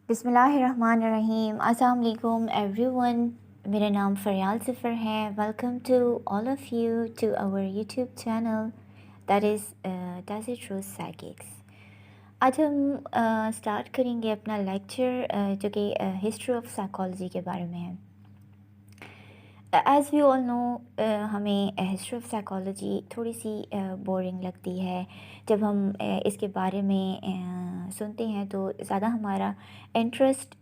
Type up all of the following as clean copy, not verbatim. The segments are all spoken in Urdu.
بسم اللہ الرحمن الرحیم۔ السلام علیکم ایوری ون، میرا نام فریال ظفر ہے۔ Welcome to all of you to our YouTube channel that is does it true psychics. آج ہم اسٹارٹ کریں گے اپنا لیکچر جو کہ ہسٹری آف سائیکالوجی کے بارے میں ہے۔ ایز وی آل نو، ہمیں ہسٹری آف سائیکالوجی تھوڑی سی بورنگ لگتی ہے۔ جب ہم اس کے بارے میں سنتے ہیں تو زیادہ ہمارا انٹرسٹ،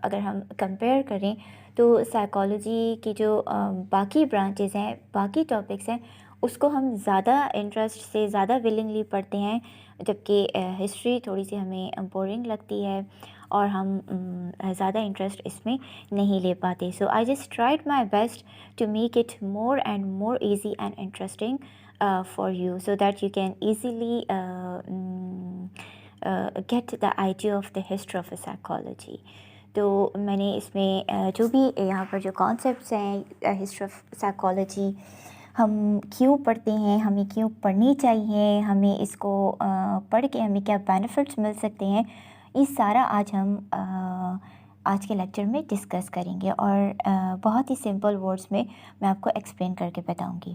اگر ہم کمپیئر کریں تو سائیکالوجی کی جو باقی برانچز ہیں، باقی ٹاپکس ہیں، اس کو ہم زیادہ انٹرسٹ سے زیادہ ولنگلی پڑھتے ہیں، جبکہ ہسٹری تھوڑی سی ہمیں بورنگ لگتی ہے اور ہم زیادہ انٹرسٹ اس میں نہیں لے پاتے۔ So I just tried my best to make it more and more easy and interesting for you so that you can easily get the idea of the history of a psychology. تو میں نے اس میں جو بھی یہاں پر جو کانسیپٹس ہیں ہسٹری آف سائیکالوجی، ہم کیوں پڑھتے ہیں، ہمیں کیوں پڑھنی چاہیے، ہمیں اس کو پڑھ کے ہمیں کیا بینیفٹس مل سکتے ہیں، یہ سارا آج ہم آج کے لیکچر میں ڈسکس کریں گے، اور بہت ہی سمپل ورڈز میں آپ کو ایکسپلین کر کے بتاؤں گی۔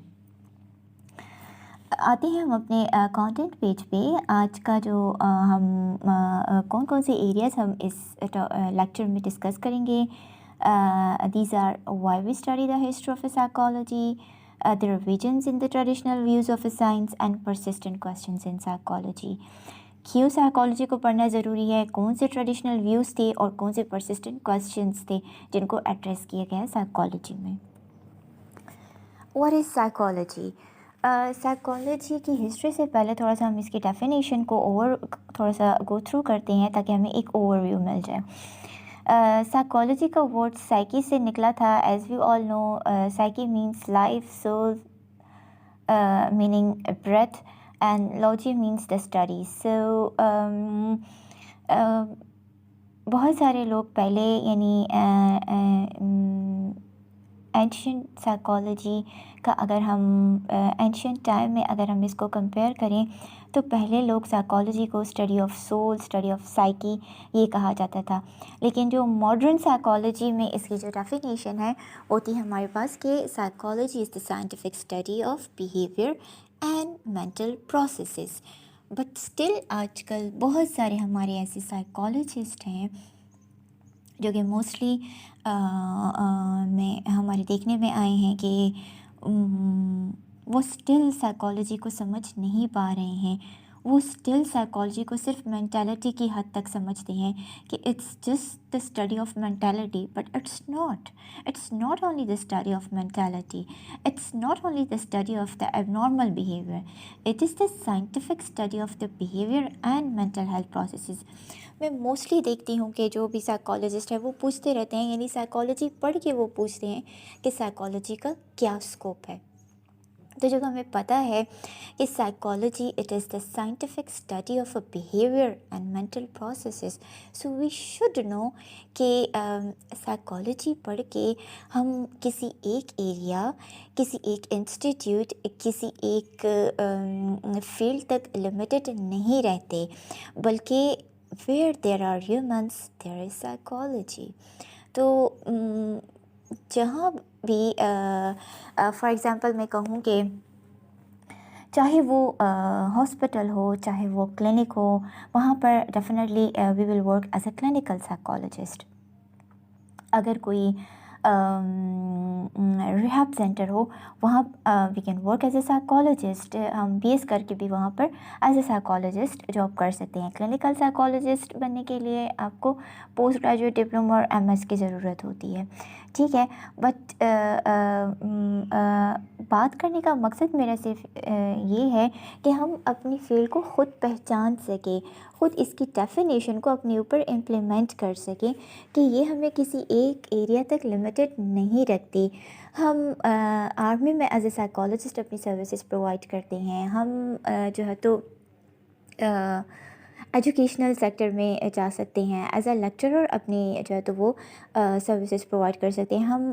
آتے ہیں ہم اپنے کانٹینٹ پیج پہ۔ آج کا جو ہم کون کون سے ایریاز ہم اس لیکچر میں ڈسکس کریں گے، these are why we study the history of a psychology, the revisions in the traditional views of a science and persistent questions in psychology۔ کیوں سائیکالوجی کو پڑھنا ضروری ہے، کون سے ٹریڈیشنل ویوز تھے اور کون سے پرسسٹنٹ کوسچنس تھے جن کو ایڈریس کیا گیا ہے سائیکالوجی میں۔ What is psychology? سائیکالوجی کی ہسٹری سے پہلے تھوڑا سا ہم اس کی ڈیفینیشن کو تھوڑا سا گو تھرو کرتے ہیں تاکہ ہمیں ایک اوور ویو مل جائے۔ سائیکالوجی کا ورڈ سائیکی سے نکلا تھا۔ As we all know, psyche means life, civil meaning breath, and لوجی means the study. سو بہت سارے لوگ پہلے، یعنی اینشینٹ سائیکالوجی کا اگر ہم اینشینٹ ٹائم میں اگر ہم اس کو کمپیئر کریں تو پہلے لوگ سائیکالوجی کو study of civil, study of psyche یہ کہا جاتا تھا۔ لیکن جو ماڈرن سائیکالوجی میں اس کی جو ڈیفینیشن ہے وہ تھی ہمارے پاس کہ psychology is the scientific study of behaviour and mental processes. But still آج کل بہت سارے ہمارے ایسے سائیکالوجسٹ ہیں جو کہ موسٹلی میں ہمارے دیکھنے میں آئے ہیں کہ وہ اسٹل سائیکالوجی کو سمجھ نہیں پا رہے ہیں۔ وہ اسٹل سائیکالوجی کو صرف مینٹالٹی کی حد تک سمجھتے ہیں کہ it's just the study of mentality, but it's not only the study of mentality, it's not only the study of the abnormal behaviour, it is the scientific study of the behaviour and mental health processes. میں موسٹلی دیکھتی ہوں کہ جو بھی سائیکالوجسٹ ہے وہ پوچھتے رہتے ہیں، یعنی سائیکالوجی پڑھ کے وہ پوچھتے ہیں کہ سائیکالوجی کا کیا اسکوپ ہے۔ تو جب ہمیں پتہ ہے کہ psychology it is the scientific study of a behaviour and mental processes, so we should know کہ سائیکالوجی پڑھ کے ہم کسی ایک ایریا، کسی ایک انسٹیٹیوٹ، کسی ایک فیلڈ تک لمیٹڈ نہیں رہتے، بلکہ where there are humans there is psychology۔ تو جہاں بھی فار ایگزامپل میں کہوں کہ چاہے وہ ہاسپٹل ہو، چاہے وہ کلینک ہو، وہاں پر definitely we will work as a clinical psychologist. اگر کوئی ریہیب سینٹر ہو، وہاں we can work as a psychologist, ہم بی ایس کر کے بھی وہاں پر ایز اے سائیکالوجسٹ جاب کر سکتے ہیں۔ کلینکل سائیکالوجسٹ بننے کے لیے آپ کو پوسٹ گریجویٹ ڈپلوما اور ایم ایس کی ضرورت ہوتی ہے، ٹھیک ہے۔ بٹ بات کرنے کا مقصد میرا صرف یہ ہے کہ ہم اپنی فیلڈ کو خود پہچان سکیں، خود اس کی ڈیفینیشن کو اپنے اوپر امپلیمنٹ کر سکیں کہ یہ ہمیں کسی ایک ایریا تک لمیٹڈ نہیں رکھتی۔ ہم آرمی میں ایز اے سائیکالوجسٹ اپنی سروسز پرووائڈ کرتے ہیں، ہم جو ہے تو ایجوکیشنل سیکٹر میں جا سکتے ہیں، ایز اے لیکچرر اپنی جو ہے تو وہ سروسز پرووائڈ کر سکتے ہیں۔ ہم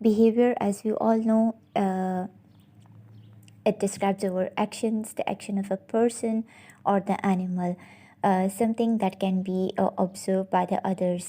Behavior, as we all know, it describes our actions, the action of a person or the animal, something that can be observed by the others.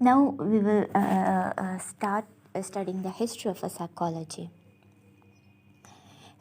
Now we will start studying the history of a psychology.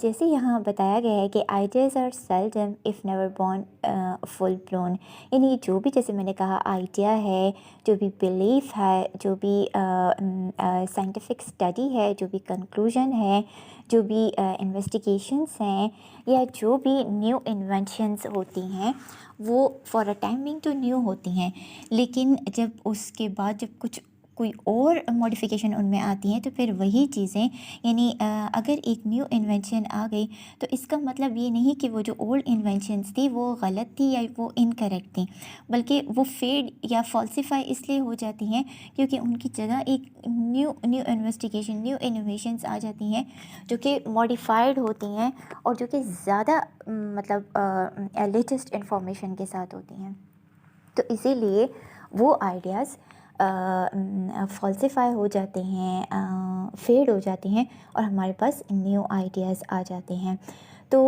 جیسے یہاں بتایا گیا ہے کہ ideas are seldom if never born full blown, یعنی جو بھی جیسے میں نے کہا آئیڈیا ہے، جو بھی بلیف ہے، جو بھی سائنٹیفک اسٹڈی ہے، جو بھی کنکلوژن ہے، جو بھی انویسٹیگیشنس ہیں، یا جو بھی نیو انوینشنس ہوتی ہیں وہ فار اے ٹائمنگ تو نیو ہوتی ہیں، لیکن جب اس کے بعد جب کچھ کوئی اور ماڈیفیکیشن ان میں آتی ہیں تو پھر وہی چیزیں، یعنی اگر ایک نیو انوینشن آ گئی تو اس کا مطلب یہ نہیں کہ وہ جو اولڈ انوینشنس تھی وہ غلط تھی یا وہ انکریکٹ تھیں، بلکہ وہ فیڈ یا فالسیفائی اس لیے ہو جاتی ہیں کیونکہ ان کی جگہ ایک نیو انویسٹیگیشن، نیو انوویشنس آ جاتی ہیں جو کہ ماڈیفائڈ ہوتی ہیں اور جو کہ زیادہ مطلب لیٹسٹ انفارمیشن کے ساتھ ہوتی ہیں، تو اسی لیے وہ آئیڈیاز فالسیفائی ہو جاتے ہیں، فیڈ ہو جاتے ہیں اور ہمارے پاس نیو آئیڈیاز آ جاتے ہیں۔ تو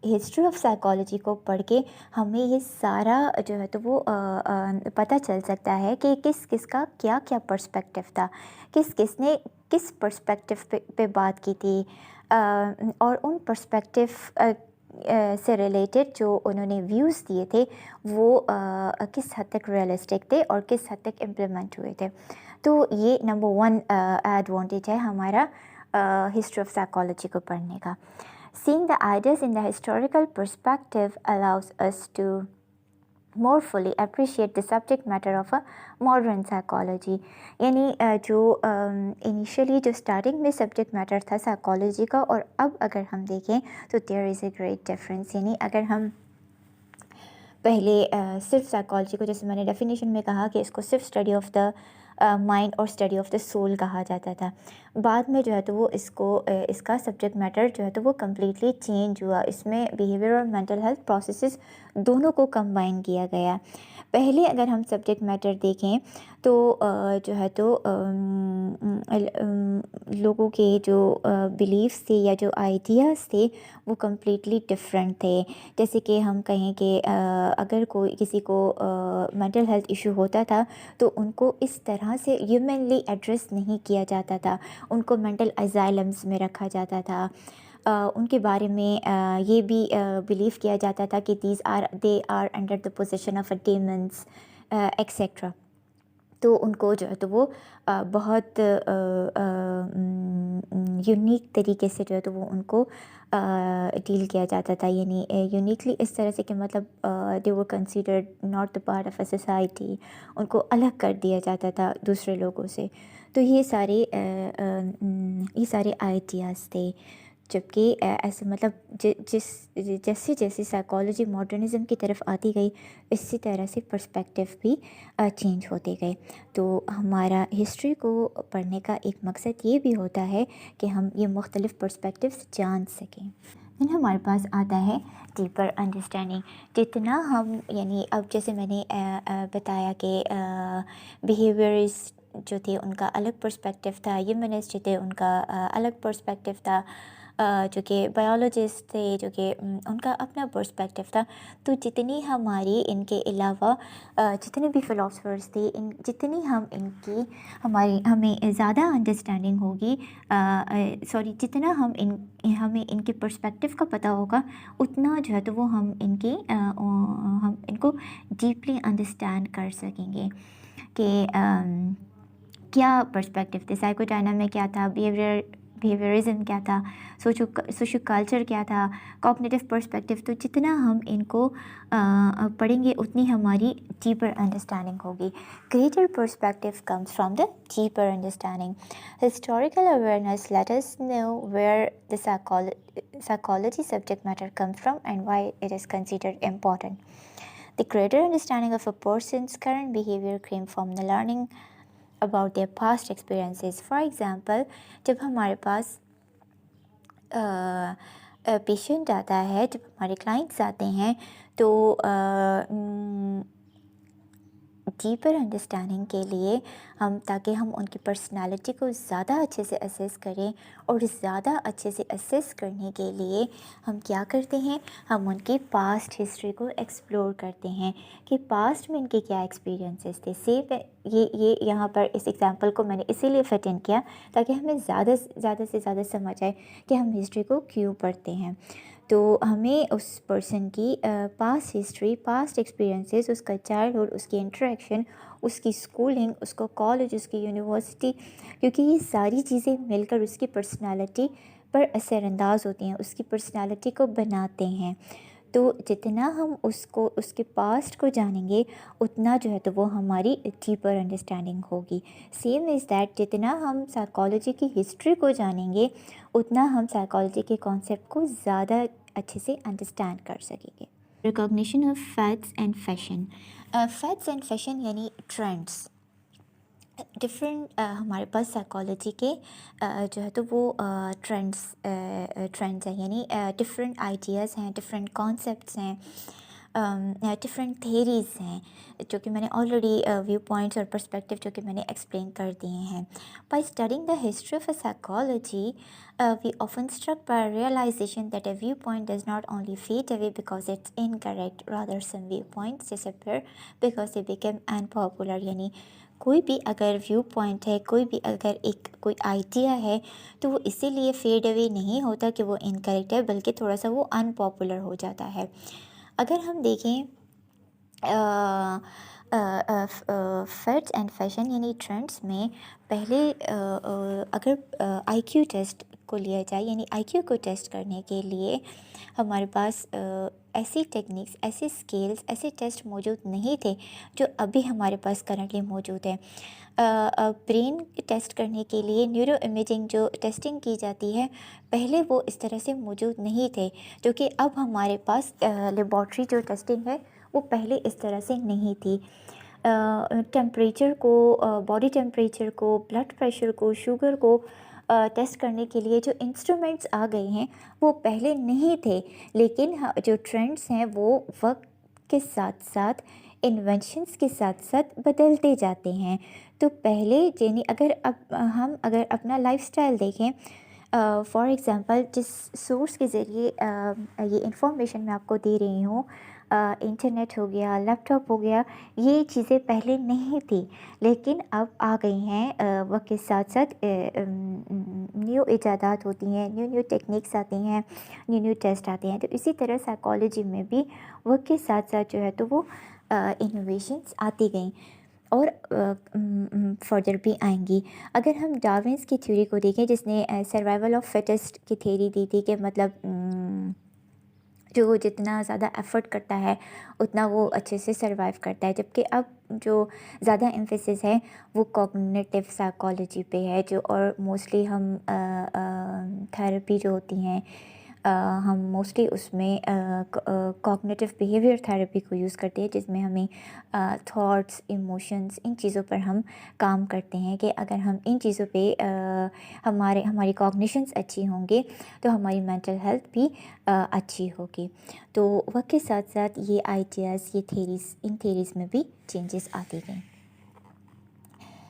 ہسٹری آف سائیکالوجی کو پڑھ کے ہمیں یہ سارا جو ہے تو وہ پتہ چل سکتا ہے کہ کس کس کا کیا کیا پرسپیکٹیو تھا، کس کس نے کس پرسپیکٹیو پہ بات کی تھی، اور ان پرسپیکٹیو سے ریلیٹڈ جو انہوں نے ویوز دیے تھے وہ کس حد تک ریئلسٹک تھے اور کس حد تک امپلیمنٹ ہوئے تھے۔ تو یہ نمبر 1 ایڈوانٹیج ہے ہمارا ہسٹری آف سائیکالوجی کو پڑھنے کا۔ Seeing the ideas in the historical perspective allows us to more fully appreciate the subject matter of a modern psychology، یعنی جو انیشلی جو اسٹارٹنگ میں سبجیکٹ میٹر تھا سائیکالوجی کا اور اب اگر ہم دیکھیں تو there is a great difference، یعنی اگر ہم پہلے صرف سائیکالوجی کو، جیسے میں نے ڈیفینیشن میں کہا کہ اس کو صرف اسٹڈی آف دا مائنڈ اور اسٹڈی آف دا سول کہا جاتا تھا، بعد میں جو ہے تو وہ اس کا سبجیکٹ میٹر جو ہے تو وہ کمپلیٹلی چینج ہوا، اس میں بیہیویئر اور مینٹل ہیلتھ پروسیسز دونوں کو کمبائن کیا گیا۔ پہلے اگر ہم سبجیکٹ میٹر دیکھیں تو جو ہے تو لوگوں کے جو بلیفس تھے یا جو آئیڈیاز تھے وہ کمپلیٹلی ڈفرینٹ تھے، جیسے کہ ہم کہیں کہ اگر کوئی کسی کو مینٹل ہیلتھ ایشو ہوتا تھا تو ان کو اس طرح سے ہیومنلی ایڈریس نہیں کیا جاتا تھا، ان کو مینٹل اسائلمس میں رکھا جاتا تھا، ان کے بارے میں یہ بھی بلیو کیا جاتا تھا کہ they are under the possession of a demons etcetera, تو ان کو جو ہے تو وہ بہت یونیک طریقے سے جو ہے تو وہ ان کو ڈیل کیا جاتا تھا، یعنی یونیکلی اس طرح سے کہ مطلب they were considered not the part of a society, ان کو الگ کر دیا جاتا تھا دوسرے لوگوں سے۔ تو یہ سارے آئیڈیاز تھے، جبکہ ایسے مطلب جیسے جیسے سائیکالوجی ماڈرنزم کی طرف آتی گئی اسی طرح سے پرسپیکٹیو بھی چینج ہوتے گئے۔ تو ہمارا ہسٹری کو پڑھنے کا ایک مقصد یہ بھی ہوتا ہے کہ ہم یہ مختلف پرسپیکٹیوز جان سکیں۔ پھر ہمارے پاس آتا ہے ڈیپر انڈرسٹینڈنگ، جتنا ہم یعنی اب جیسے میں نے بتایا کہ بیہیویئرز جو تھے ان کا الگ پرسپیکٹیو تھا، ہیومنسٹ جو تھے ان کا الگ پرسپیکٹیو تھا، جو کہ بایولوجسٹ تھے جو کہ ان کا اپنا پرسپیکٹیو تھا، تو جتنی ہماری ان کے علاوہ جتنے بھی فلاسفرز تھے جتنی ہمیں زیادہ انڈرسٹینڈنگ ہوگی، جتنا ہمیں ان کے پرسپیکٹیو کا پتہ ہوگا اتنا جو ہے تو وہ ہم ان کو ڈیپلی انڈرسٹینڈ کر سکیں گے کہ کیا پرسپیکٹیو تھے، سائیکو ڈائنامک کیا تھا، بیہیویئرزم کیا تھا، سوشو کلچر کیا تھا، کوگنیٹیو پرسپیکٹیو۔ تو جتنا ہم ان کو پڑھیں گے اتنی ہماری ڈیپر انڈرسٹینڈنگ ہوگی۔ Greater perspective comes from the deeper understanding. Historical awareness let us know where the psychology subject matter comes from and why it is considered important. The greater understanding of a person's current behavior came from the learning about their past experiences. For example، جب ہمارے پاس پیشنٹ آتا ہے، جب ہمارے کلائنٹس آتے ہیں تو ڈیپر انڈرسٹینڈنگ کے لیے تاکہ ہم ان کی پرسنالٹی کو زیادہ اچھے سے اسیس کریں، اور زیادہ اچھے سے اسیس کرنے کے لیے ہم کیا کرتے ہیں، ہم ان کی پاسٹ ہسٹری کو ایکسپلور کرتے ہیں کہ پاسٹ میں ان کے کیا ایکسپیرینسز تھے۔ سیف یہ یہاں پر اس ایگزامپل کو میں نے اسی لیے فٹ ان کیا تاکہ ہمیں زیادہ سے زیادہ سمجھ آئے کہ ہم ہسٹری کو کیوں پڑھتے ہیں۔ تو ہمیں اس پرسن کی پاسٹ ہسٹری، پاسٹ ایکسپیرینسز، اس کا چائلڈہڈ، اس کی انٹریکشن، اس کی اسکولنگ، اس کو کالج، اس کی یونیورسٹی، کیونکہ یہ ساری چیزیں مل کر اس کی پرسنالٹی پر اثر انداز ہوتی ہیں، اس کی پرسنالٹی کو بناتے ہیں۔ تو جتنا ہم اس کے پاسٹ کو جانیں گے اتنا جو ہے تو وہ ہماری ڈیپر انڈرسٹینڈنگ ہوگی۔ سیم از دیٹ جتنا ہم سائیکالوجی کی ہسٹری کو جانیں گے اتنا ہم سائیکالوجی کے کانسیپٹ کو زیادہ اچھے سے انڈرسٹینڈ کر سکیں گے۔ Recognition of fads and fashion. Fads and fashion یعنی ٹرینڈس، ڈفرینٹ ہمارے پاس سائیکالوجی کے جو ہے تو وہ ٹرینڈس ہیں، یعنی ڈفرینٹ آئیڈیاز ہیں، ڈفرینٹ کانسیپٹس ہیں، ڈفرینٹ تھیریز ہیں، جو کہ میں نے آلریڈی ویو پوائنٹس اور پرسپیکٹیو جو کہ میں نے ایکسپلین کر دیے ہیں۔ By studying the history of a psychology we often struck by realisation that a view point does not only fade away because it's incorrect rather some view points disappear because they become unpopular. یعنی کوئی بھی اگر ویو پوائنٹ ہے، کوئی بھی اگر کوئی آئیڈیا ہے تو وہ اسی لیے فیڈ اوے نہیں ہوتا کہ وہ انکریکٹ ہے، بلکہ تھوڑا سا وہ ان پاپولر ہو جاتا ہے۔ اگر ہم دیکھیں فیٹس اینڈ فیشن یعنی ٹرینڈس میں پہلے اگر آئی کیو ٹیسٹ کو لیا جائے، یعنی آئی کیو کو ٹیسٹ کرنے کے لیے ہمارے پاس ایسی ٹیکنیکس، ایسے اسکیلس، ایسے ٹیسٹ موجود نہیں تھے جو ابھی ہمارے پاس کرنٹلی موجود ہے۔ برین ٹیسٹ کرنے کے لیے نیورو امیجنگ جو ٹیسٹنگ کی جاتی ہے، پہلے وہ اس طرح سے موجود نہیں تھے، جو کہ اب ہمارے پاس لیبارٹری جو ٹیسٹنگ ہے وہ پہلے اس طرح سے نہیں تھی۔ ٹیمپریچر کو، باڈی ٹیمپریچر کو، بلڈ پریشر کو، شوگر کو ٹیسٹ کرنے کے لیے جو انسٹرومنٹس آ گئے ہیں وہ پہلے نہیں تھے، لیکن جو ٹرینڈس ہیں وہ وقت کے ساتھ ساتھ، انوینشنس کے ساتھ ساتھ بدلتے جاتے ہیں۔ تو پہلے یعنی ہم اگر اپنا لائف اسٹائل دیکھیں، فار ایگزامپل جس سورس کے ذریعے یہ انفارمیشن میں آپ کو دے رہی ہوں، انٹرنیٹ ہو گیا، لیپ ٹاپ ہو گیا، یہ چیزیں پہلے نہیں تھی لیکن اب آ گئی ہیں۔ وقت کے ساتھ ساتھ نیو ایجادات ہوتی ہیں، نیو ٹیکنیکس آتی ہیں، نیو ٹیسٹ آتے ہیں۔ تو اسی طرح سائیکالوجی میں بھی وقت کے ساتھ ساتھ جو ہے تو وہ انوویشنس آتی گئیں اور فردر بھی آئیں گی۔ اگر ہم ڈارونس کی تھیوری کو دیکھیں، جس نے سروائیول آف فٹسٹ کی تھیوری دی تھی کہ مطلب جو جتنا زیادہ ایفرٹ کرتا ہے اتنا وہ اچھے سے سروائیو کرتا ہے، جبکہ اب جو زیادہ ایمفیسس ہے وہ کوگنیٹیو سائیکالوجی پہ ہے، جو اور موسٹلی ہم تھیراپی جو ہوتی ہیں ہم موسٹلی اس میں کوگنیٹیو بیہیویئر تھیراپی کو یوز کرتے ہیں، جس میں ہمیں تھاٹس، ایموشنز، ان چیزوں پر ہم کام کرتے ہیں کہ اگر ہم ان چیزوں پہ ہماری کوگنیشنز اچھی ہوں گے تو ہماری مینٹل ہیلتھ بھی اچھی ہوگی۔ تو وقت کے ساتھ ساتھ یہ آئیڈیاز، یہ تھیریز، ان تھیریز میں بھی چینجز آتی گئیں۔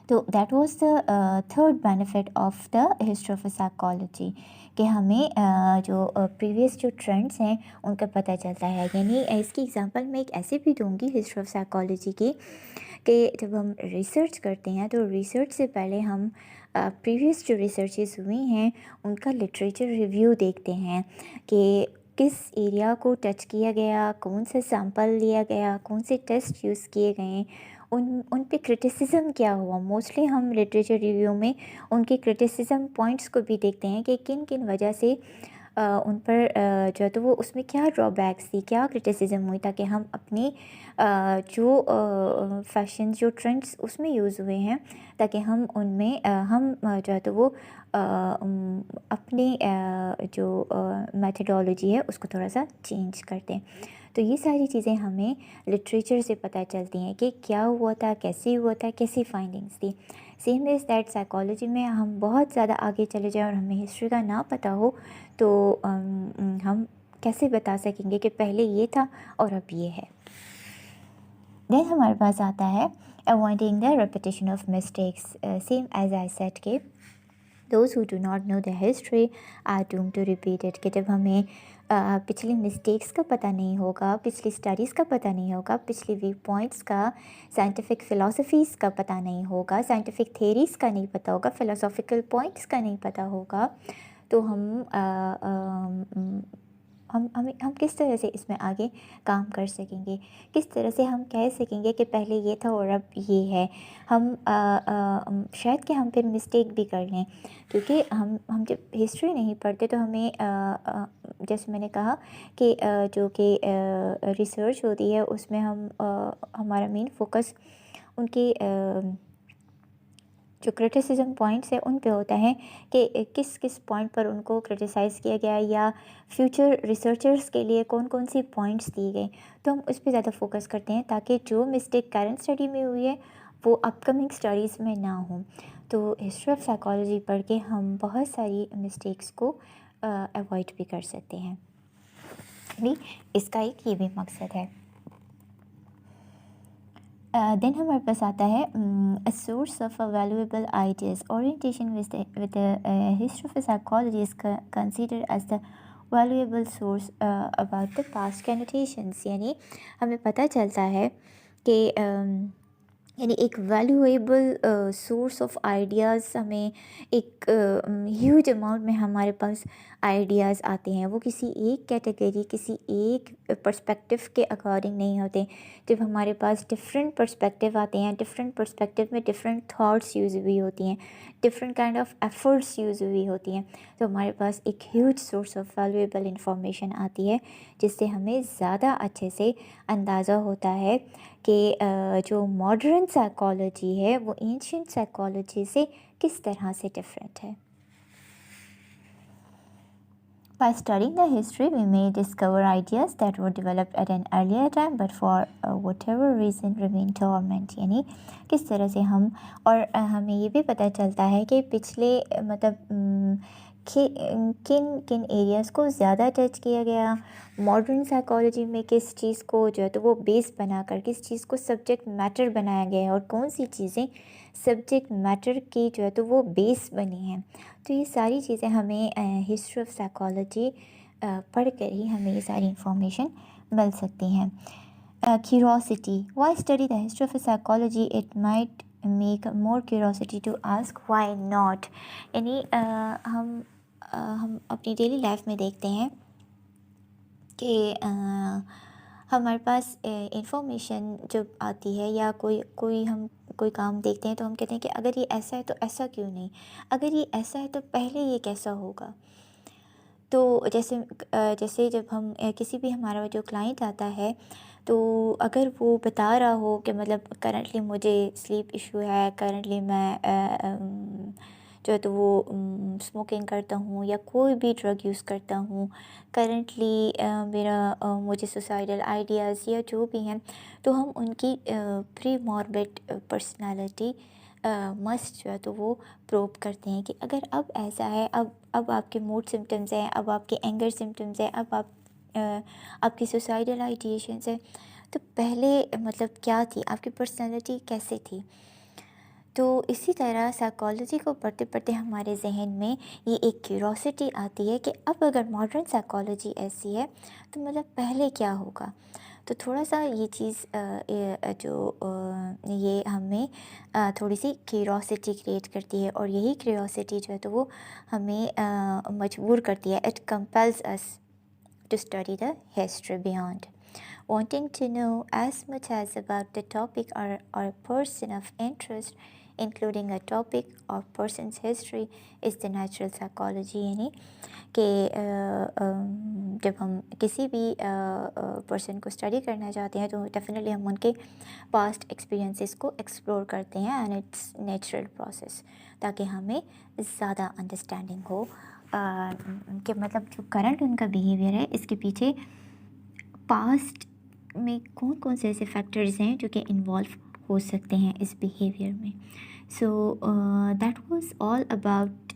تو that was the third benefit of the history of psychology, کہ ہمیں جو پریویس جو ٹرینڈس ہیں ان کا پتہ چلتا ہے۔ یعنی اس کی ایگزامپل میں ایک ایسے بھی دوں گی ہسٹری آف سائیکالوجی کی، کہ جب ہم ریسرچ کرتے ہیں تو ریسرچ سے پہلے ہم پریویس جو ریسرچز ہوئی ہیں ان کا لٹریچر ریویو دیکھتے ہیں کہ کس ایریا کو ٹچ کیا گیا، کون سے سیمپل لیا گیا، کون سے ٹیسٹ یوز کیے گئے، ان پہ کرٹیسزم کیا ہوا۔ موسٹلی ہم لٹریچر ریویو میں ان کے کرٹیسزم پوائنٹس کو بھی دیکھتے ہیں کہ کن کن وجہ سے ان پر جو ہے تو وہ اس میں کیا ڈرا بیکس تھی، کیا کرٹیسزم ہوئی، تاکہ ہم اپنی جو فیشن، جو ٹرینڈس اس میں یوز ہوئے ہیں، تاکہ ہم ان میں ہم جو ہے تو وہ اپنی جو میتھڈالوجی ہے اس کو تھوڑا سا چینج کر دیں۔ تو یہ ساری چیزیں ہمیں لٹریچر سے پتہ چلتی ہیں کہ کیا ہوا تھا، کیسے ہوا تھا، کیسی فائنڈنگس تھی۔ سیم از دیٹ سائیکالوجی میں ہم بہت زیادہ آگے چلے جائیں اور ہمیں ہسٹری کا نہ پتہ ہو تو ہم کیسے بتا سکیں گے کہ پہلے یہ تھا اور اب یہ ہے۔ دین ہمارے پاس آتا ہے avoiding the repetition of mistakes. Same as I said کہ those who do not know the history are doom to repeat it. کہ جب ہمیں پچھلی مسٹیکس کا پتہ نہیں ہوگا، پچھلی اسٹڈیز کا پتہ نہیں ہوگا، پچھلی ویو پوائنٹس کا، سائنٹیفک فلاسفیز کا پتہ نہیں ہوگا، سائنٹیفک تھیریز کا نہیں پتہ ہوگا، فلاسافیکل پوائنٹس کا نہیں پتہ ہوگا، تو ہم کس طرح سے اس میں آگے کام کر سکیں گے، کس طرح سے ہم کہہ سکیں گے کہ پہلے یہ تھا اور اب یہ ہے. ہم شاید کہ ہم پھر مسٹیک بھی کر لیں، کیونکہ ہم جب ہسٹری نہیں پڑھتے تو ہمیں جیسے میں نے کہا کہ جو کہ ریسرچ ہوتی ہے اس میں ہمارا مین فوکس ان کی جو کرٹیسزم پوائنٹس ہے ان پہ ہوتا ہے کہ کس کس پوائنٹ پر ان کو کرٹیسائز کیا گیا یا فیوچر ریسرچرز کے لیے کون کون سی پوائنٹس دی گئے. تو ہم اس پہ زیادہ فوکس کرتے ہیں تاکہ جو مسٹیک کرنٹ اسٹڈی میں ہوئی ہے وہ اپ کمنگ اسٹڈیز میں نہ ہوں. تو ہسٹری آف سائیکالوجی پڑھ کے ہم بہت ساری مسٹیکس کو اوائڈ بھی کر سکتے ہیں. اس کا ایک یہ بھی مقصد ہے. دین ہمارے پاس آتا ہے source of valuable ideas. Orientation with history of psychology is considered as the valuable source about the past connotations. یعنی ہمیں پتہ چلتا ہے کہ یعنی ایک ویلیویبل سورس آف آئیڈیاز ہمیں ایک ہیوج اماؤنٹ میں ہمارے پاس آئیڈیاز آتے ہیں. وہ کسی ایک کیٹیگری، کسی ایک پرسپیکٹو کے اکارڈنگ نہیں ہوتے. جب ہمارے پاس ڈفرینٹ پرسپیکٹیو آتے ہیں، ڈفرینٹ پرسپیکٹیو میں ڈفرینٹ تھاٹس یوز ہوئی ہوتی ہیں، different kind of efforts use ہوئی ہوتی ہیں، تو ہمارے پاس ایک huge source of valuable information آتی ہے جس سے ہمیں زیادہ اچھے سے اندازہ ہوتا ہے کہ جو ماڈرن سائیکالوجی ہے وہ اینشینٹ سائیکالوجی سے کس طرح سے ڈفرینٹ ہے. By studying the history, we may discover ideas that were developed at an earlier time, but for whatever reason remain dormant. یعنی کس طرح سے اور ہمیں یہ بھی پتہ چلتا ہے کہ پچھلے مطلب کن ایریاز کو زیادہ ٹچ کیا گیا، ماڈرن سائیکالوجی میں کس چیز کو جو ہے تو وہ بیس بنا کر کس چیز کو سبجیکٹ میٹر بنایا گیا ہے اور کون سی چیزیں سبجیکٹ میٹر کی جو ہے تو وہ بیس بنی ہیں. تو یہ ساری چیزیں ہمیں ہسٹری آف سائیکالوجی پڑھ کر ہی ہمیں یہ ساری انفارمیشن مل سکتی ہیں. Curiosity. Why study the history of psychology it might make more curiosity to ask why not. یعنی ہم اپنی ڈیلی لائف میں دیکھتے ہیں کہ ہمارے پاس انفارمیشن جب آتی ہے یا ہم کوئی کام دیکھتے ہیں تو ہم کہتے ہیں کہ اگر یہ ایسا ہے تو ایسا کیوں نہیں، اگر یہ ایسا ہے تو پہلے یہ کیسا ہوگا. تو جیسے جب ہم کسی بھی ہمارا جو کلائنٹ آتا ہے تو اگر وہ بتا رہا ہو کہ مطلب کرنٹلی مجھے سلیپ ایشو ہے، کرنٹلی میں جو ہے تو وہ اسموکنگ کرتا ہوں یا کوئی بھی ڈرگ یوز کرتا ہوں، کرنٹلی مجھے سوسائڈل آئیڈیاز یا جو بھی ہیں، تو ہم ان کی پری ماربڈ پرسنالٹی مسٹ جو ہے تو وہ پروب کرتے ہیں کہ اگر اب ایسا ہے، اب آپ کے موڈ سمٹمز ہیں، اب آپ کے اینگر سمٹمز ہیں، اب آپ کی سوسائڈل آئیڈیشنز ہیں، تو پہلے مطلب کیا تھی آپ کی پرسنالٹی، کیسے تھی. تو اسی طرح سائیکالوجی کو پڑھتے پڑھتے ہمارے ذہن میں یہ ایک کیوروسٹی آتی ہے کہ اب اگر ماڈرن سائیکالوجی ایسی ہے تو مطلب پہلے کیا ہوگا. تو تھوڑا سا یہ چیز یہ ہمیں تھوڑی سی کیوروسٹی کریٹ کرتی ہے، اور یہی کیوروسٹی جو ہے تو وہ ہمیں مجبور کرتی ہے. It compels us to study the history beyond. Wanting to know as much as about the topic or a person of interest, including a topic or person's history, is the natural psychology. یعنی کہ جب ہم کسی بھی پرسن کو اسٹڈی کرنا چاہتے ہیں تو ڈیفینیٹلی ہم ان کے پاسٹ ایکسپیرینسز کو ایکسپلور کرتے ہیں، اینڈ اٹس نیچرل پروسیس، تاکہ ہمیں زیادہ انڈرسٹینڈنگ ہو کہ مطلب جو کرنٹ ان کا بیہیویئر ہے اس کے پیچھے پاسٹ میں کون سے ایسے فیکٹرز ہیں جو کہ انوالو ہو سکتے ہیں اس بیہیویئر میں. So that was all about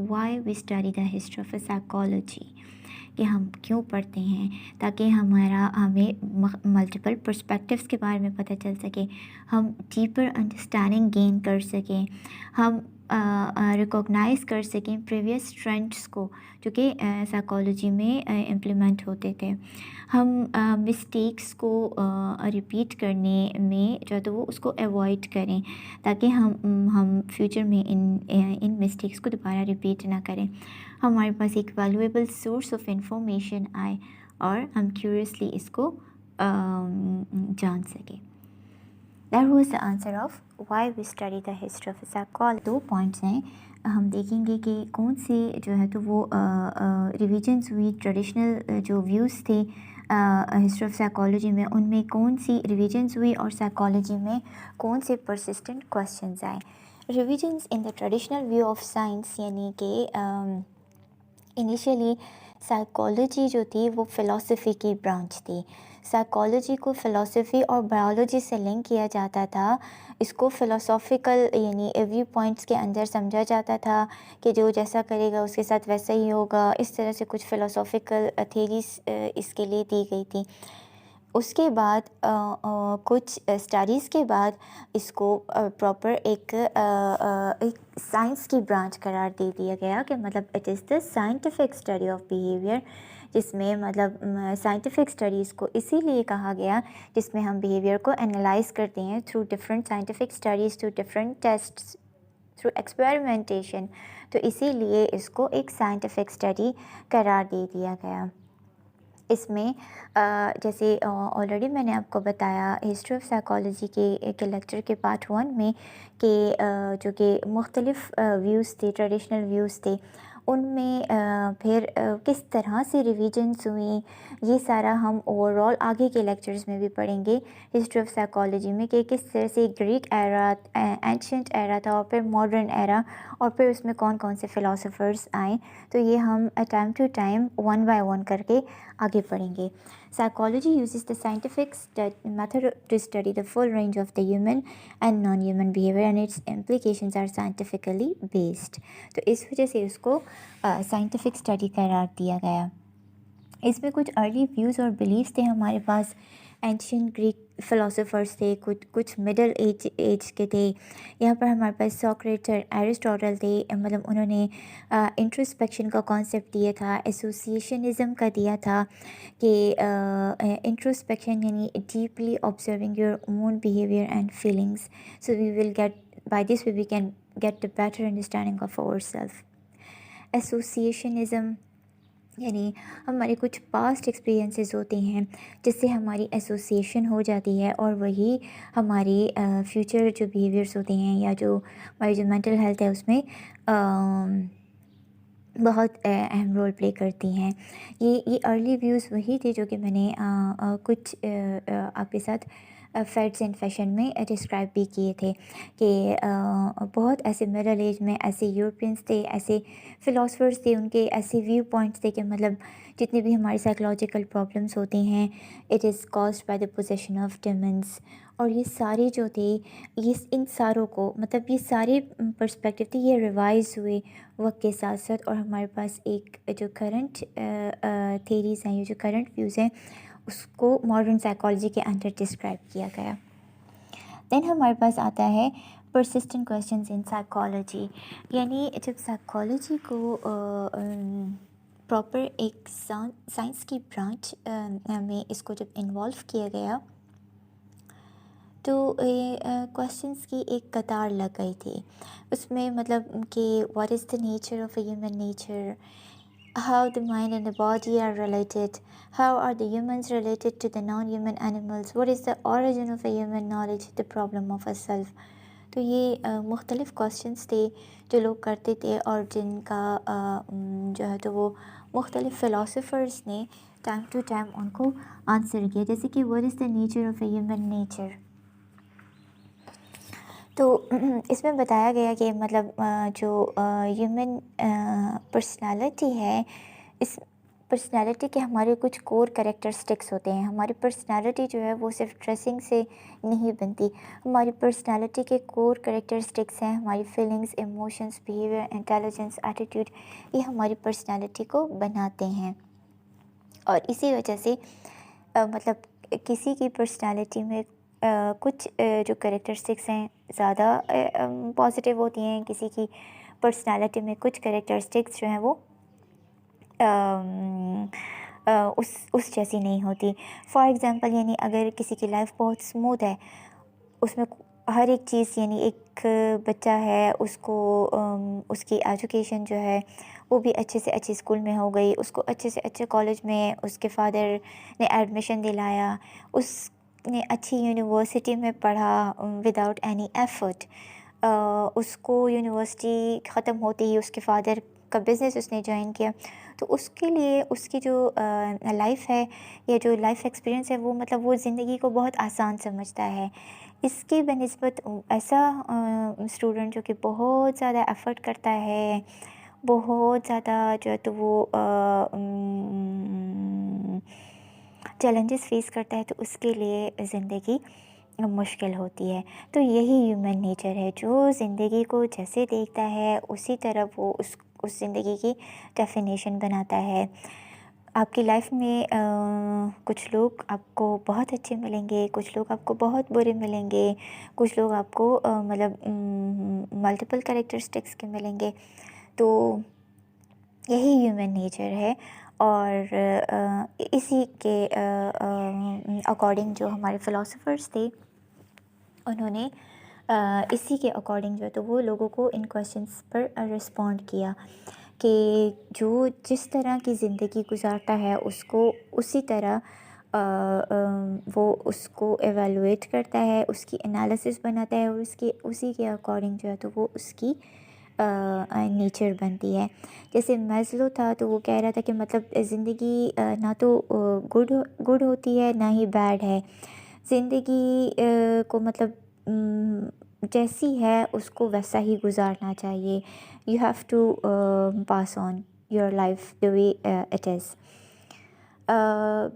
why we study the history of psychology. کہ ہم کیوں پڑھتے ہیں، تاکہ ہمیں ملٹیپل پرسپیکٹیوز کے بارے میں پتہ چل سکے، ہم ڈیپر انڈرسٹینڈنگ گین کر سکیں، ہم ریکوگنائز کر سکیں پریویس ٹرینڈس کو جو کہ سائیکالوجی میں امپلیمنٹ ہوتے تھے، ہم مسٹیکس کو ریپیٹ کرنے میں جو ہے تو وہ اس کو ایوائڈ کریں، تاکہ ہم فیوچر میں ان مسٹیکس کو دوبارہ ریپیٹ نہ کریں، ہمارے پاس ایک ویلیویبل سورس آف انفارمیشن آئے اور ہم کیوریسلی اس کو جان سکیں۔ That was the answer of why we study the history of psychology۔ 2 points ہیں، ہم دیکھیں گے کہ کون سے جو ہے تو وہ ریویژنز ہوئی ٹریڈیشنل جو ویوز تھے ہسٹری آف سائیکالوجی میں، ان میں کون سی ریویژنز ہوئی اور سائیکالوجی میں کون سے پرسسٹنٹ کویشچنز آئے۔ Revisions in the traditional view of science, یعنی کہ انیشیلی سائیکالوجی جو تھی وہ فلاسفی کی برانچ تھی، سائیکالوجی کو فلاسفی اور بائیولوجی سے لنک کیا جاتا تھا، اس کو فلاسافیکل یعنی ویو پوائنٹس کے اندر سمجھا جاتا تھا کہ جو جیسا کرے گا اس کے ساتھ ویسا ہی ہوگا، اس طرح سے کچھ فلاسافیکل تھیریز اس کے لیے دی گئی تھی۔ اس کے بعد کچھ اسٹڈیز کے بعد اس کو پراپر ایک سائنس کی برانچ قرار دے دیا گیا کہ مطلب it is the scientific study of behaviour, جس میں مطلب سائنٹیفک اسٹڈیز کو اسی لیے کہا گیا جس میں ہم بیہیویئر کو انالائز کرتے ہیں through different scientific studies, through different tests, through experimentation, تو اسی لیے اس کو ایک سائنٹیفک اسٹڈی قرار دے دیا گیا۔ اس میں جیسے آلریڈی میں نے آپ کو بتایا ہسٹری آف سائیکالوجی کے لیکچر کے پارٹ 1 میں کہ جو کہ مختلف ویوز تھے، ٹریڈیشنل ویوز تھے، ان میں پھر کس طرح سے ریویژنس ہوئیں، یہ سارا ہم اوور آل آگے کے لیکچرز میں بھی پڑھیں گے ہسٹری آف سائیکالوجی میں کہ کس طرح سے گریک ایرا، اینشینٹ ایرا تھا اور پھر ماڈرن ایرا، اور پھر اس میں کون کون سے فلاسفرز آئیں، تو یہ ہم ٹائم ٹو ٹائم 1 بائی 1 کر کے آگے پڑھیں گے۔ Psychology uses the scientific method to study the full range of the human and non-human behavior and its implications are scientifically based۔ تو اس وجہ سے اس کو سائنٹیفک اسٹڈی قرار دیا گیا۔ اس میں کچھ ارلی ویوز اور بلیفس تھے ہمارے پاس، اینشین گریک فلاسفرز تھے، کچھ مڈل ایج کے تھے، یہاں پر ہمارے پاس سوکریٹس اور ایرسٹوٹل تھے، مطلب انہوں نے انٹروسپیکشن کا کانسیپٹ دیا تھا، ایسوسیشنزم کا دیا تھا کہ انٹروسپیکشن یعنی deeply observing your own behaviour and feelings, so we will get by this we can get a better understanding of our self. Associationism یعنی ہمارے کچھ پاسٹ ایکسپیرینسز ہوتے ہیں جس سے ہماری ایسوسیشن ہو جاتی ہے اور وہی ہماری فیوچر جو بیہیویئرس ہوتے ہیں یا جو ہماری جو مینٹل ہیلتھ ہے اس میں بہت اہم رول پلے کرتی ہیں۔ یہ ارلی ویوز وہی تھے جو کہ میں نے کچھ آپ کے ساتھ فیٹس اینڈ فیشن میں ڈسکرائب بھی کیے تھے کہ بہت ایسے مڈل ایج میں ایسے یورپینس تھے، ایسے فلاسفرز تھے، ان کے ایسے ویو پوائنٹس تھے کہ مطلب جتنے بھی ہماری سائیکولوجیکل پرابلمس ہوتے ہیں it is caused by the possession of demons, اور یہ سارے جو تھے ان ساروں کو مطلب یہ سارے پرسپیکٹیو تھے یہ ریوائز ہوئے وقت کے ساتھ ساتھ، اور ہمارے پاس ایک جو کرنٹ تھیریز ہیں، یہ جو کرنٹ ویوز ہیں اس کو ماڈرن سائیکالوجی کے اندر ڈسکرائب کیا گیا۔ دین ہمارے پاس آتا ہے پرسسٹنٹ کویشچنز ان سائیکالوجی، یعنی جب سائیکالوجی کو پراپر ایک سائنس کی برانچ میں اس کو جب انوالو کیا گیا تو کویشچنس کی ایک قطار لگ گئی تھی، اس میں مطلب کہ what is the nature of a human nature, how the mind and the body are related, how are the humans related to the non-human animals, what is the origin of a human knowledge, the problem of a self۔ تو یہ مختلف کویشچنس تھے جو لوگ کرتے تھے اور جن کا جو ہے تو وہ مختلف فلاسفرز نے ٹائم ٹو ٹائم ان کو آنسر کیا، جیسے کہ what is the nature of a human nature۔ تو اس میں بتایا گیا کہ مطلب جو ہیومن پرسنالٹی ہے، اس پرسنالٹی کے ہمارے کچھ کور کریکٹرسٹکس ہوتے ہیں۔ ہماری پرسنالٹی جو ہے وہ صرف ڈریسنگ سے نہیں بنتی، ہماری پرسنالٹی کے کور کریکٹرسٹکس ہیں ہماری feelings, emotions, behaviour, intelligence, attitude, یہ ہماری پرسنالٹی کو بناتے ہیں۔ اور اسی وجہ سے مطلب کسی کی پرسنالٹی میں کچھ جو کریکٹرسٹکس ہیں زیادہ پازیٹیو ہوتی ہیں، کسی کی پرسنالٹی میں کچھ کریکٹرسٹکس جو ہیں وہ اس جیسی نہیں ہوتی. فار ایگزامپل یعنی اگر کسی کی لائف بہت اسموتھ ہے، اس میں ہر ایک چیز، یعنی ایک بچہ ہے، اس کو اس کی ایجوکیشن جو ہے وہ بھی اچھے سے اچھی اسکول میں ہو گئی، اس کو اچھے سے اچھے کالج میں اس کے فادر نے ایڈمیشن دلایا، اس نے اچھی یونیورسٹی میں پڑھا وداؤٹ اینی ایفرٹ. اس کو یونیورسٹی ختم ہوتے ہی اس کے فادر کا بزنس اس نے جوائن کیا، تو اس کے لیے اس کی جو لائف ہے یا جو لائف ایکسپیرینس ہے وہ مطلب وہ زندگی کو بہت آسان سمجھتا ہے. اس کی بہ نسبت ایسا اسٹوڈنٹ جو کہ بہت زیادہ ایفرٹ کرتا ہے، بہت زیادہ جو ہے تو وہ چیلنجز فیس کرتا ہے، تو اس کے لیے زندگی مشکل ہوتی ہے. تو یہی ہیومن نیچر ہے، جو زندگی کو جیسے دیکھتا ہے اسی طرح وہ اس زندگی کی ڈیفینیشن بناتا ہے. آپ کی لائف میں کچھ لوگ آپ کو بہت اچھے ملیں گے، کچھ لوگ آپ کو بہت برے ملیں گے، کچھ لوگ آپ کو مطلب ملٹیپل کریکٹرسٹکس کے ملیں گے. تو یہی ہیومن نیچر ہے. اور اسی کے اکارڈنگ جو ہمارے فلاسفرس تھے، انہوں نے اسی کے اکارڈنگ جو ہے تو وہ لوگوں کو ان کویشچنس پر رسپونڈ کیا کہ جو جس طرح کی زندگی گزارتا ہے اس کو اسی طرح وہ اس کو ایویلویٹ کرتا ہے، اس کی انالیسس بناتا ہے، اور اسی کے اکارڈنگ جو ہے تو وہ اس کی نیچر بنتی ہے. جیسے میزلو تھا تو وہ کہہ رہا تھا کہ مطلب زندگی نہ تو گڈ ہوتی ہے نہ ہی بیڈ ہے. زندگی کو مطلب جیسی ہے اس کو ویسا ہی گزارنا چاہیے. You have to pass on your life the way it is.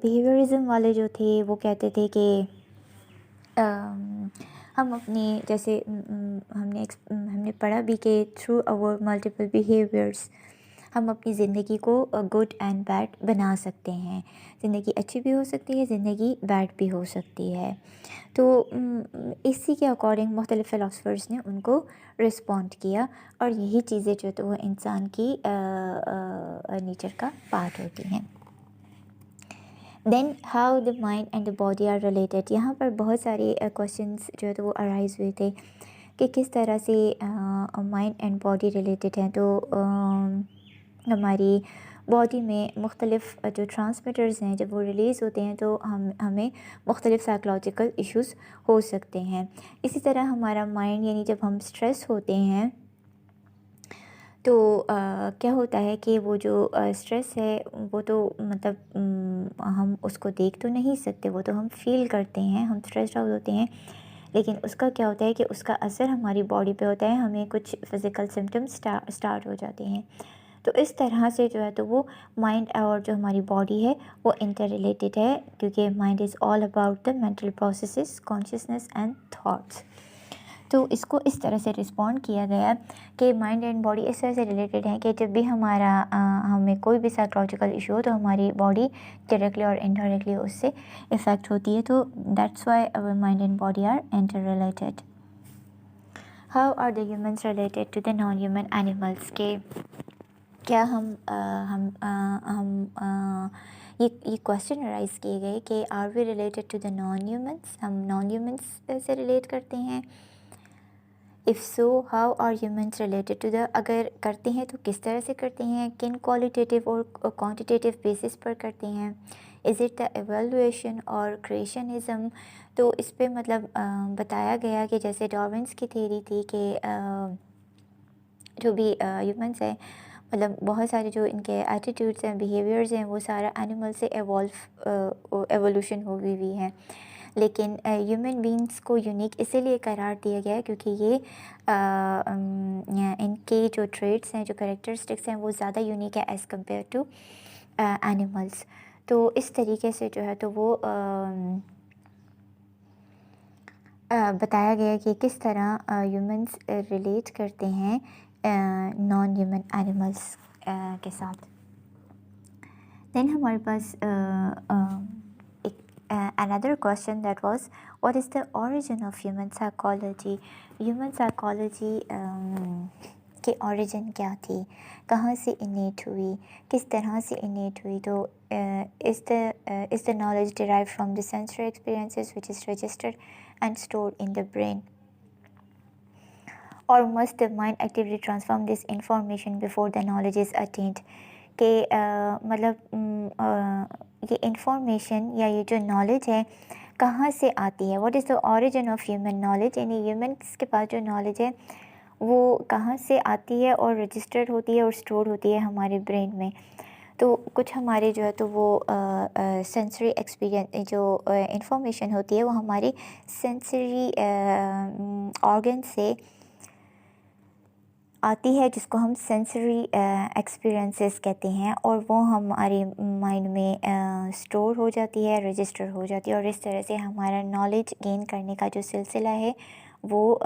Behaviourism والے جو تھے وہ کہتے تھے کہ ہم اپنی جیسے ہم نے پڑھا بھی کہ تھرو اور ملٹیپل بیہیویئرس ہم اپنی زندگی کو گڈ اینڈ بیڈ بنا سکتے ہیں. زندگی اچھی بھی ہو سکتی ہے، زندگی بیڈ بھی ہو سکتی ہے. تو اسی کے اکارڈنگ مختلف فلاسفرز نے ان کو رسپونڈ کیا، اور یہی چیزیں جو تو وہ انسان کی نیچر کا پارٹ ہوتی ہیں. Then how the mind and the body are related. یہاں پر بہت سارے کویشچنس جو ہے تو وہ ارائز ہوئے تھے کہ کس طرح سے مائنڈ اینڈ باڈی ریلیٹڈ ہیں. تو ہماری باڈی میں مختلف جو ٹرانسمیٹرز ہیں جب وہ ریلیز ہوتے ہیں تو ہمیں مختلف سائیکولوجیکل ایشوز ہو سکتے ہیں. اسی طرح ہمارا مائنڈ یعنی جب ہم اسٹریس ہوتے ہیں تو کیا ہوتا ہے کہ وہ جو اسٹریس ہے وہ تو مطلب ہم اس کو دیکھ تو نہیں سکتے، وہ تو ہم فیل کرتے ہیں، ہم اسٹریسڈ آؤٹ ہوتے ہیں، لیکن اس کا کیا ہوتا ہے کہ اس کا اثر ہماری باڈی پہ ہوتا ہے، ہمیں کچھ فزیکل سمٹمس اسٹارٹ ہو جاتے ہیں. تو اس طرح سے جو ہے تو وہ مائنڈ اور جو ہماری باڈی ہے وہ انٹر ریلیٹڈ ہے، کیونکہ mind is all about the mental processes, consciousness and thoughts. تو اس کو اس طرح سے رسپونڈ کیا گیا کہ مائنڈ اینڈ باڈی اس طرح سے ریلیٹڈ ہیں کہ جب بھی ہمیں کوئی بھی سائیکولوجیکل ایشو ہو تو ہماری باڈی ڈائریکٹلی اور انڈائریکٹلی اس سے افیکٹ ہوتی ہے. تو that's why our mind and body are inter related. How are the humans related to the non human animals. کے کیا یہ کویشچن رائز کیے گئے کہ are we related to the non humans, ہم نان ہیومنس سے ریلیٹ کرتے ہیں. If so how are humans related to the. اگر کرتے ہیں تو کس طرح سے کرتے ہیں، کن کوالٹیٹیو اور کوانٹیٹیو بیسس پر کرتے ہیں. از اٹ دا ایویلویشن اور کریشنزم. تو اس پہ مطلب بتایا گیا کہ جیسے ڈارونس کی تھیوری تھی کہ جو بھی ہیومنس ہیں مطلب بہت سارے جو ان کے ایٹیٹیوڈس ہیں، بیہیویئرز ہیں، وہ سارا اینیمل سے ایوولوشن ہوئی ہیں. لیکن ہیومن بینگس کو یونیک اسی لیے قرار دیا گیا ہے کیونکہ یہ ان کے جو ٹریٹس ہیں، جو کریکٹرسٹکس ہیں وہ زیادہ یونیک ہے ایز کمپیئر ٹو اینیملس. تو اس طریقے سے جو ہے تو وہ بتایا گیا کہ کس طرح ہیومنس ریلیٹ کرتے ہیں نان ہیومن اینیملس کے ساتھ. دین ہمارے پاس another question that was, what is the origin of human psychology? Human psychology کی اوریجن کیا تھی، کہاں سے انیٹ ہوئی، کس طرح سے انیٹ ہوئی؟ تو is the knowledge derived from the sensory experiences which is registered and stored in the brain, or must the mind actively transform this information before the knowledge is attained؟ کہ مطلب یہ انفارمیشن یا یہ جو نالج ہے کہاں سے آتی ہے؟ What is the origin of human knowledge, یعنی ہیومنس کے پاس جو نالج ہے وہ کہاں سے آتی ہے اور رجسٹرڈ ہوتی ہے اور اسٹور ہوتی ہے ہمارے برین میں؟ تو کچھ ہمارے جو ہے تو وہ سینسری ایکسپیرینس جو انفارمیشن ہوتی ہے وہ ہماری سینسری آرگن سے آتی ہے، جس کو ہم سینسری ایکسپیرینسز کہتے ہیں، اور وہ ہمارے مائنڈ میں اسٹور ہو جاتی ہے، رجسٹر ہو جاتی ہے، اور اس طرح سے ہمارا نالج گین کرنے کا جو سلسلہ ہے وہ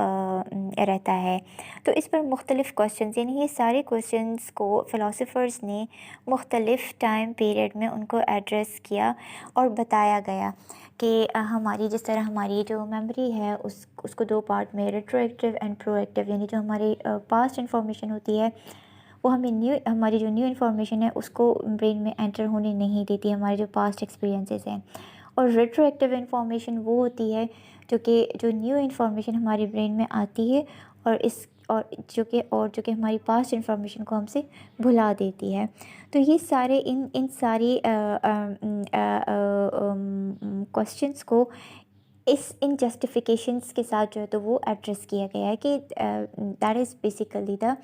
رہتا ہے۔ تو اس پر مختلف کویشچنز، یعنی یہ سارے کویشچنز کو فلاسفرز نے مختلف ٹائم پیریڈ میں ان کو ایڈریس کیا اور بتایا گیا کہ ہماری جس طرح ہماری جو میموری ہے اس کو دو پارٹ میں retro active and pro active, یعنی جو ہماری پاسٹ انفارمیشن ہوتی ہے وہ ہماری جو نیو انفارمیشن ہے اس کو برین میں انٹر ہونے نہیں دیتی، ہمارے جو پاسٹ ایکسپیرینسز ہیں۔ اور ریٹرو ایکٹیو انفارمیشن وہ ہوتی ہے جو نیو انفارمیشن ہماری برین میں آتی ہے اور جو کہ ہماری پاسٹ انفارمیشن کو ہم سے بھلا دیتی ہے۔ تو یہ سارے ان ساری کویشچنس کو ان جسٹیفیکیشنس کے ساتھ جو ہے تو وہ ایڈریس کیا گیا ہے کہ that is basically the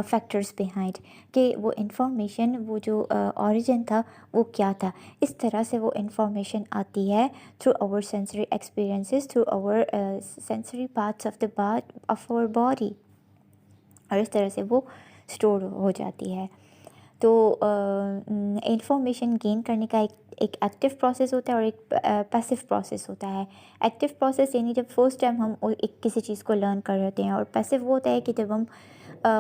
factors behind, کہ وہ انفارمیشن وہ جو اوریجن تھا وہ کیا تھا۔ اس طرح سے وہ انفارمیشن آتی ہے through our sensory experiences, through our sensory parts of our body, اور اس طرح سے وہ اسٹور ہو جاتی ہے۔ تو انفارمیشن گین کرنے کا ایک ایکٹیو پروسیس ہوتا ہے اور ایک پیسو پروسیس ہوتا ہے۔ ایکٹیو پروسیس یعنی جب فرسٹ ٹائم ہم کسی چیز کو لرن کر رہے ہوتے ہیں، اور پیسو وہ ہوتا ہے کہ جب ہم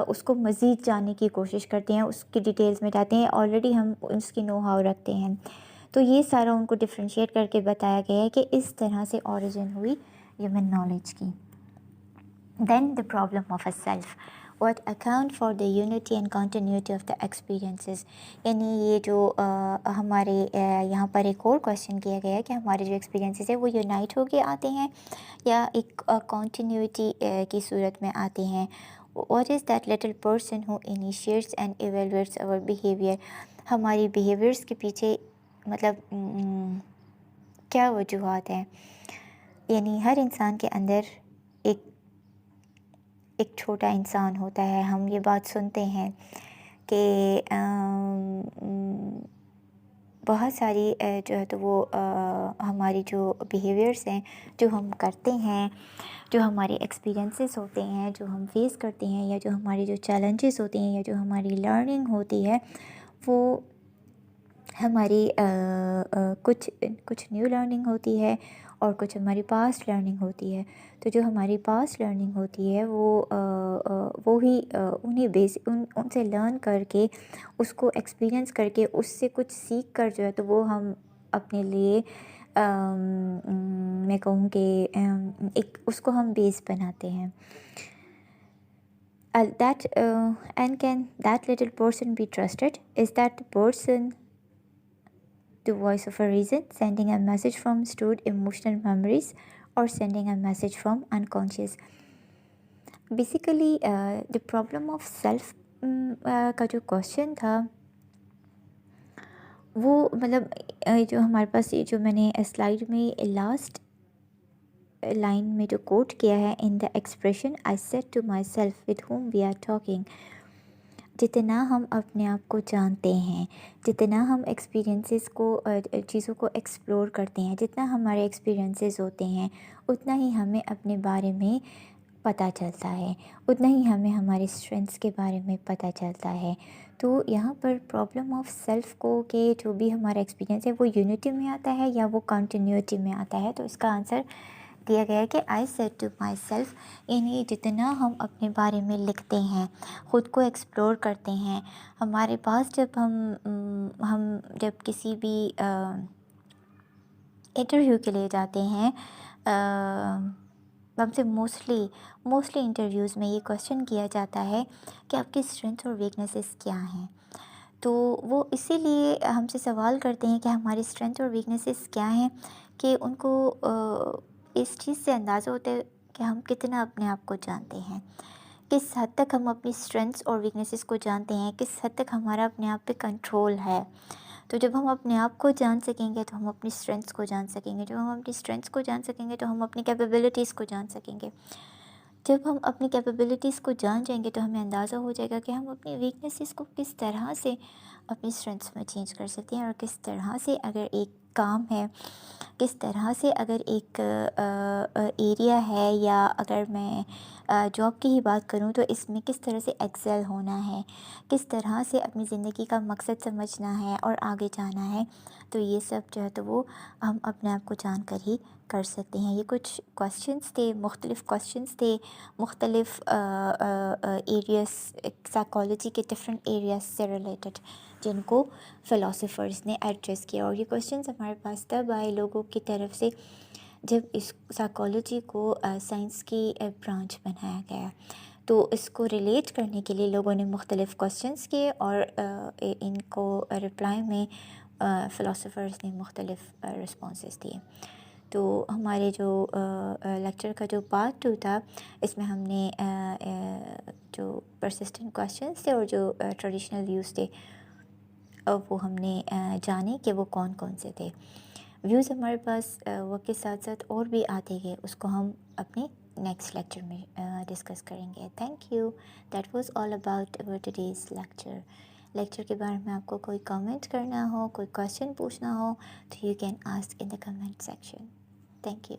اس کو مزید جاننے کی کوشش کرتے ہیں، اس کی ڈیٹیلز میں جاتے ہیں، آلریڈی ہم اس کی نو ہاؤ رکھتے ہیں۔ تو یہ سارا ان کو ڈفرینشیٹ کر کے بتایا گیا ہے کہ اس طرح سے اوریجن ہوئی ہیومن نالج کی۔ Then the problem of a self, what account for the unity and continuity of the experiences، یعنی یہ جو ہمارے یہاں پر ایک اور کویشچن کیا گیا ہے کہ ہمارے جو ایکسپیرینسز ہیں وہ یونائٹ ہو کے آتے ہیں یا ایک کنٹینیوٹی کی صورت میں آتے ہیں۔ what is that little person who initiates and evaluates our behavior، ہماری بیہیویئرس کے پیچھے مطلب کیا وجوہات ہیں؟ یعنی ہر انسان کے اندر ایک چھوٹا انسان ہوتا ہے، ہم یہ بات سنتے ہیں کہ بہت ساری جو ہے تو وہ ہماری جو بیہیویئرس ہیں جو ہم کرتے ہیں، جو ہمارے ایکسپیرینسز ہوتے ہیں جو ہم فیس کرتے ہیں، یا جو ہمارے جو چیلنجز ہوتے ہیں، یا جو ہماری لرننگ ہوتی ہے، وہ ہماری کچھ نیو لرننگ ہوتی ہے اور کچھ ہماری پاسٹ لرننگ ہوتی ہے۔ تو جو ہماری پاسٹ لرننگ ہوتی ہے وہ ہی ان سے لرن کر کے، اس کو ایکسپیرینس کر کے، اس سے کچھ سیکھ کر جو ہے تو وہ ہم اپنے لیے میں کہوں کہ اس کو ہم بیس بناتے ہیں۔ And can that little person be trusted? Is that person the voice of a reason, sending a message from stored emotional memories, or sending a message from unconscious? Basically, the problem of self کا جو کویشچن تھا وہ مطلب جو ہمارے پاس جو میں نے سلائیڈ میں لاسٹ لائن میں جو کوٹ کیا ہے، in the expression I said to myself with whom we are talking، جتنا ہم اپنے آپ کو جانتے ہیں، جتنا ہم ایکسپیرینسز کو چیزوں کو ایکسپلور کرتے ہیں، جتنا ہمارے ایکسپیرینسز ہوتے ہیں، اتنا ہی ہمیں اپنے بارے میں پتہ چلتا ہے، اتنا ہی ہمیں ہمارے اسٹرینگس کے بارے میں پتہ چلتا ہے۔ تو یہاں پر پرابلم آف سیلف کو کہ جو بھی ہمارا ایکسپیرینس ہے وہ یونٹی میں آتا ہے یا وہ کنٹینیوٹی میں آتا ہے، تو اس کا آنسر دیا گیا ہے کہ I said to myself, یعنی جتنا ہم اپنے بارے میں لکھتے ہیں، خود کو ایکسپلور کرتے ہیں، ہمارے پاس جب ہم جب کسی بھی انٹرویو کے لیے جاتے ہیں، ہم سے موسٹلی انٹرویوز میں یہ کویشچن کیا جاتا ہے کہ آپ کی اسٹرینتھ اور ویکنیسز کیا ہیں. تو وہ اسی لیے ہم سے سوال کرتے ہیں کہ ہماری اسٹرینتھ اور ویکنیسز کیا ہیں، کہ ان کو اس چیز سے اندازہ ہوتا ہے کہ ہم کتنا اپنے آپ کو جانتے ہیں، کس حد تک ہم اپنی اسٹرینتھس اور ویکنیسز کو جانتے ہیں، کس حد تک ہمارا اپنے آپ پہ کنٹرول ہے. تو جب ہم اپنے آپ کو جان سکیں گے تو ہم اپنی اسٹرینتھس کو جان سکیں گے، جب ہم اپنی اسٹرینتھس کو جان سکیں گے تو ہم اپنی کیپیبلٹیز کو جان سکیں گے. جب ہم اپنی کیپیبلٹیز کو جان جائیں گے تو ہمیں اندازہ ہو جائے گا کہ ہم اپنی ویکنیسز کو کس طرح سے اپنی اسٹرینتھس میں چینج کر سکتے ہیں، اور کس طرح سے اگر ایک کام ہے، کس طرح سے اگر ایک ایریا ہے، یا اگر میں جاب کی ہی بات کروں تو اس میں کس طرح سے ایکسل ہونا ہے، کس طرح سے اپنی زندگی کا مقصد سمجھنا ہے اور آگے جانا ہے. تو یہ سب جو ہے تو وہ ہم اپنے آپ کو جان کر ہی کر سکتے ہیں. یہ کچھ کویشچنس تھے، مختلف کویشچنس تھے، مختلف ایریاز، سائیکالوجی کے ڈفرینٹ ایریاز سے ریلیٹڈ، جن کو فلاسفرز نے ایڈریس کیا. اور یہ کویشچنس ہمارے پاس تب آئے لوگوں کی طرف سے جب اس سائیکالوجی کو سائنس کی برانچ بنایا گیا. تو اس کو ریلیٹ کرنے کے لیے لوگوں نے مختلف کویشچنس کیے، اور ان کو رپلائی میں فلاسفرز نے مختلف رسپانسز دیے. تو ہمارے جو لیکچر کا جو پارٹ 2 تھا، اس میں ہم نے جو پرسسٹنٹ کویشچنس تھے اور جو ٹریڈیشنل ویوز تھے وہ ہم نے جانے کہ وہ کون کون سے تھے. ویوز ہمارے پاس وقت کے ساتھ ساتھ اور بھی آتے گئے، اس کو ہم اپنے نیکسٹ لیکچر میں ڈسکس کریں گے. Thank you. That was all about over today's lecture. Lecture کے بارے میں آپ کو کوئی کامنٹ کرنا ہو، کوئی کویشچن پوچھنا ہو تو you can ask in the comment section. Thank you.